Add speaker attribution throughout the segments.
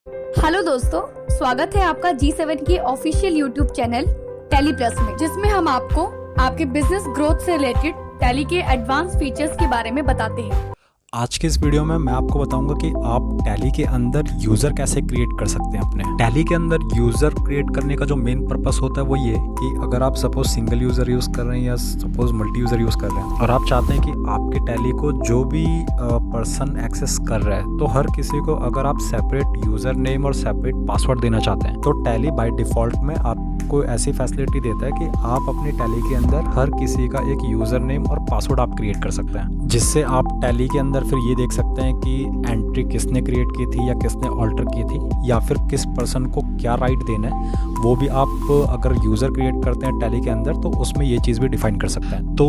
Speaker 1: Hello दोस्तों, स्वागत है आपका G7 के official YouTube channel tally plus में, जिसमें हम आपको आपके बिजनेस ग्रोथ से रिलेटेड टैली के एडवांस फीचर्स के बारे में बताते हैं।
Speaker 2: आज के इस वीडियो में मैं आपको बताऊंगा कि आप टैली के अंदर यूज़र कैसे क्रिएट कर सकते हैं। अपने टैली के अंदर यूज़र क्रिएट करने का जो मेन पर्पस होता है वो ये कि अगर आप सपोज सिंगल यूज़र यूज़ कर रहे हैं या सपोज मल्टी यूज़र यूज़ कर रहे हैं और आप चाहते हैं कि आपके टैली को जो भी पर्सन एक्सेस कर रहा है, तो हर किसी को अगर आप सेपरेट यूज़र नेम और सेपरेट पासवर्ड देना चाहते हैं, तो टैली बाय डिफ़ॉल्ट में आपको ऐसी फैसिलिटी देता है कि आप अपनी टैली के अंदर हर किसी का एक यूज़र नेम और पासवर्ड आप क्रिएट कर सकते हैं, जिससे आप टैली के अंदर फिर ये देख सकते हैं कि एंट्री किसने क्रिएट की थी या किसने ऑल्टर की थी या फिर किस पर्सन को क्या राइट देना है। वो भी आप अगर यूज़र क्रिएट करते हैं टैली के अंदर तो उसमें ये चीज़ भी डिफाइन कर सकते हैं। तो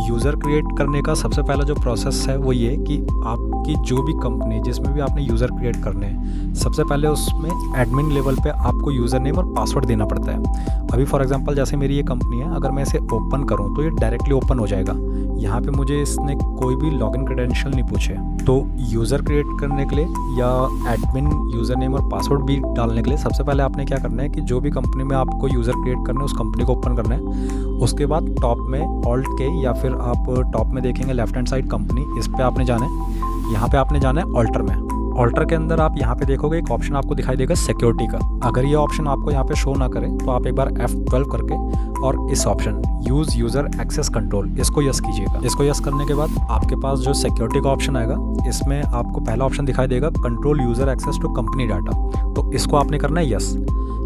Speaker 2: यूज़र क्रिएट करने का सबसे पहला जो प्रोसेस है वो ये कि आपकी जो भी कंपनी जिसमें भी आपने यूज़र क्रिएट करने हैं, सबसे पहले उसमें एडमिन लेवल पे आपको यूज़र नेम और पासवर्ड देना पड़ता है। अभी फॉर एग्जांपल जैसे मेरी ये कंपनी है, अगर मैं इसे ओपन करूं तो ये डायरेक्टली ओपन हो जाएगा। यहाँ पे मुझे इसने कोई भी लॉगिन क्रेडेंशियल नहीं पूछे। तो यूज़र क्रिएट करने के लिए या एडमिन यूज़र नेम और पासवर्ड भी डालने के लिए सबसे पहले आपने क्या करना है कि जो भी कंपनी में आपको यूज़र क्रिएट करना है उस कंपनी को ओपन करना है। उसके बाद टॉप में ऑल्ट के या फिर आप टॉप में देखेंगे लेफ्ट हैंड साइड कंपनी, इस पर आपने जाना है। यहाँ पे आपने जाना है ऑल्टर में। ऑल्टर के अंदर आप यहाँ पे देखोगे एक ऑप्शन आपको दिखाई देगा सिक्योरिटी का। अगर ये ऑप्शन आपको यहाँ पे शो ना करे तो आप एक बार F12 करके और इस option use user access control इसको यस कीजिएगा। इसको यस करने के बाद आपके पास जो सिक्योरिटी का ऑप्शन आएगा, इसमें आपको पहला ऑप्शन दिखाई देगा control user access to company data. तो इसको आपने करना है यस।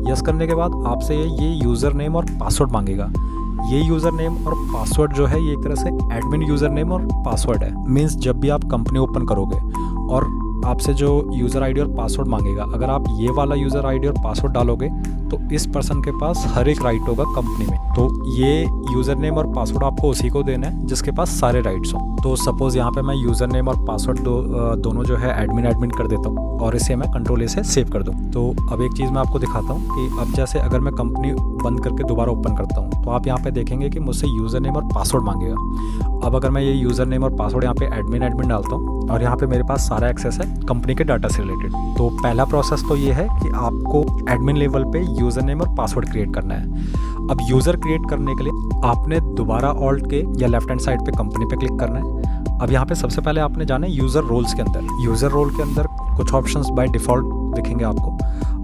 Speaker 2: यस करने के बाद आपसे ये यूज़र नेम और पासवर्ड मांगेगा। ये यूज़र नेम और पासवर्ड जो है ये एक तरह से एडमिन यूज़र नेम और पासवर्ड है। मीन्स जब भी आप कंपनी ओपन करोगे और आपसे जो यूज़र आईडी और पासवर्ड मांगेगा, अगर आप ये वाला यूज़र आईडी और पासवर्ड डालोगे तो इस पर्सन के पास हर एक राइट होगा कंपनी में। तो ये यूज़र नेम और पासवर्ड आपको उसी को देना है जिसके पास सारे राइट्स हों। तो सपोज़ यहाँ पे मैं यूज़र नेम और पासवर्ड दोनों जो है एडमिन कर देता हूँ और इसे मैं कंट्रोल ए से सेव कर दूँ। तो अब एक चीज़ मैं आपको दिखाता हूँ कि अब जैसे अगर मैं कंपनी बंद करके दोबारा ओपन करता हूँ तो आप यहाँ पे देखेंगे कि मुझसे यूज़र नेम और पासवर्ड मांगेगा। अब अगर मैं ये यूज़र नेम और पासवर्ड यहाँ पे एडमिन डालता हूँ और यहाँ पे मेरे पास सारा एक्सेस है कंपनी के डाटा से रिलेटेड। तो पहला प्रोसेस तो ये है कि आपको एडमिन लेवल पे यूज़र नेम और पासवर्ड क्रिएट करना है। अब यूज़र क्रिएट करने के लिए आपने दोबारा ऑल्ट के या लेफ्ट हैंड साइड पे कंपनी पे क्लिक करना है। अब यहाँ पे सबसे पहले आपने जाना है यूज़र रोल्स के अंदर। यूज़र रोल के अंदर कुछ ऑप्शंस बाय डिफ़ॉल्ट दिखेंगे आपको।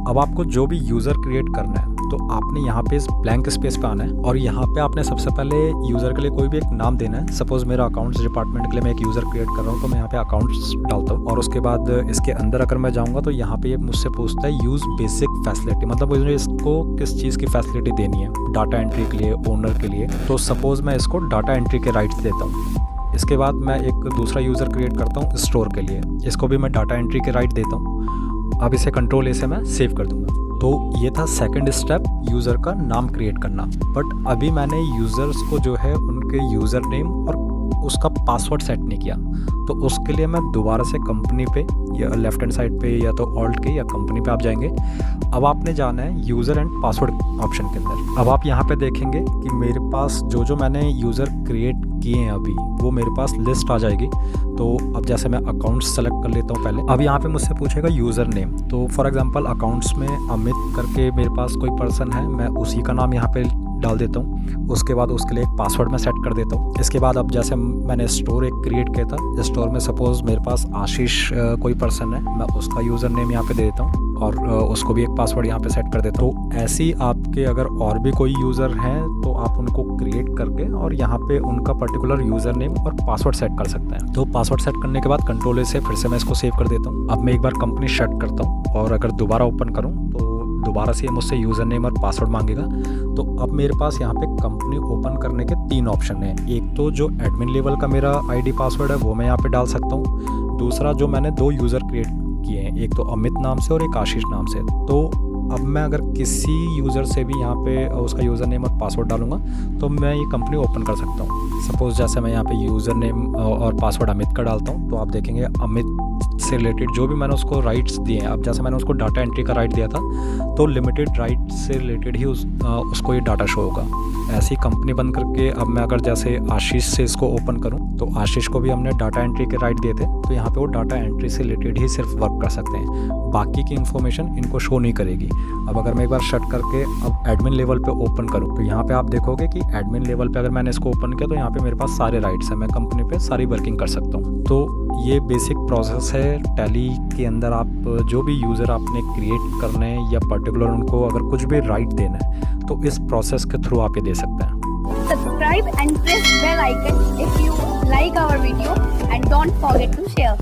Speaker 2: अब आपको जो भी यूज़र क्रिएट करना है तो आपने यहाँ पे इस ब्लैंक स्पेस पे आना है और यहाँ पे आपने सबसे पहले यूज़र के लिए कोई भी एक नाम देना है। सपोज़ मेरा अकाउंट्स डिपार्टमेंट के लिए मैं एक यूज़र क्रिएट कर रहा हूँ तो मैं यहाँ पे अकाउंट्स डालता हूँ और उसके बाद इसके अंदर अगर मैं जाऊँगा तो यहाँ पे ये मुझसे पूछता है यूज़ बेसिक फैसिलिटी, मतलब मुझे इसको किस चीज़ की फैसिलिटी देनी है, डाटा एंट्री के लिए, ओनर के लिए। तो सपोज़ मैं इसको डाटा एंट्री के राइट्स देता हूँ। इसके बाद मैं एक दूसरा यूज़र क्रिएट करता हूँ स्टोर के लिए, इसको भी मैं डाटा एंट्री के राइट देता हूँ। अब इसे कंट्रोल ए से मैं सेव कर दूंगा। तो ये था सेकंड स्टेप, यूज़र का नाम क्रिएट करना। बट अभी मैंने यूज़र्स को जो है उनके यूज़र नेम और उसका पासवर्ड सेट नहीं किया, तो उसके लिए मैं दोबारा से कंपनी पे या लेफ्ट हैंड साइड पे या तो ऑल्ट के या कंपनी पे आप जाएंगे। अब आपने जाना है यूज़र एंड पासवर्ड ऑप्शन के अंदर। अब आप यहाँ पे देखेंगे कि मेरे पास जो मैंने यूज़र क्रिएट किए हैं अभी वो मेरे पास लिस्ट आ जाएगी। तो अब जैसे मैं अकाउंट्स सेलेक्ट कर लेता हूँ पहले। अब यहाँ पे मुझसे पूछेगा यूज़र नेम। तो फॉर एग्जांपल अकाउंट्स में अमित करके मेरे पास कोई पर्सन है, मैं उसी का नाम यहाँ पे डाल देता हूँ। उसके बाद उसके लिए एक पासवर्ड मैं सेट कर देता हूँ। इसके बाद अब जैसे मैंने स्टोर एक क्रिएट किया था, स्टोर में सपोज़ मेरे पास आशीष कोई पर्सन है, मैं उसका यूज़र नेम यहाँ पे दे देता हूँ और उसको भी एक पासवर्ड यहाँ पे सेट कर देता हूँ। तो ऐसे ही आपके अगर और भी कोई यूज़र हैं तो आप उनको क्रिएट करके और यहाँ पे उनका पर्टिकुलर यूज़र नेम और पासवर्ड सेट कर सकते हैं। तो पासवर्ड सेट करने के बाद कंट्रोल ए से फिर से मैं इसको सेव कर देता हूँ। अब मैं एक बार कंपनी शट करता हूँ और अगर दोबारा ओपन करूँ तो दोबारा से मुझसे यूज़र नेम और पासवर्ड मांगेगा। तो अब मेरे पास यहाँ पे कंपनी ओपन करने के 3 ऑप्शन हैं। एक तो जो एडमिन लेवल का मेरा आईडी पासवर्ड है वो मैं यहाँ पे डाल सकता हूँ। दूसरा जो मैंने 2 यूज़र क्रिएट किए हैं, एक तो अमित नाम से और एक आशीष नाम से। तो अब मैं अगर किसी यूज़र से भी यहाँ पे उसका यूज़र नेम और पासवर्ड डालूंगा तो मैं ये कंपनी ओपन कर सकता हूँ। सपोज़ जैसे मैं यहाँ पे यूज़र नेम और पासवर्ड अमित का डालता हूँ तो आप देखेंगे अमित से रिलेटेड जो भी मैंने उसको राइट्स दिए हैं, अब जैसे मैंने उसको डाटा एंट्री का राइट दिया था तो लिमिटेड राइट से रिलेटेड ही उसको ये डाटा शो होगा। ऐसी कंपनी बंद करके अब मैं अगर जैसे आशीष से इसको ओपन करूं तो आशीष को भी हमने डाटा एंट्री के राइट दिए थे, तो यहाँ पे वो डाटा एंट्री से रिलेटेड ही सिर्फ वर्क कर सकते हैं, बाकी की इन्फॉर्मेशन इनको शो नहीं करेगी। अब अगर मैं एक बार शट करके अब एडमिन लेवल पे ओपन करूँ तो यहाँ पे आप देखोगे कि एडमिन लेवल पे अगर मैंने इसको ओपन किया तो यहाँ पे मेरे पास सारे राइट्स हैं, मैं कंपनी पे सारी वर्किंग कर सकता हूँ। तो ये बेसिक प्रोसेस है टैली के अंदर। आप जो भी यूज़र आपने क्रिएट करने हैं या पर्टिकुलर उनको अगर कुछ भी राइट देना है तो इस प्रोसेस के थ्रू आप ये दे सकते हैं।
Speaker 1: Subscribe and press bell icon if you like our video and don't forget to share.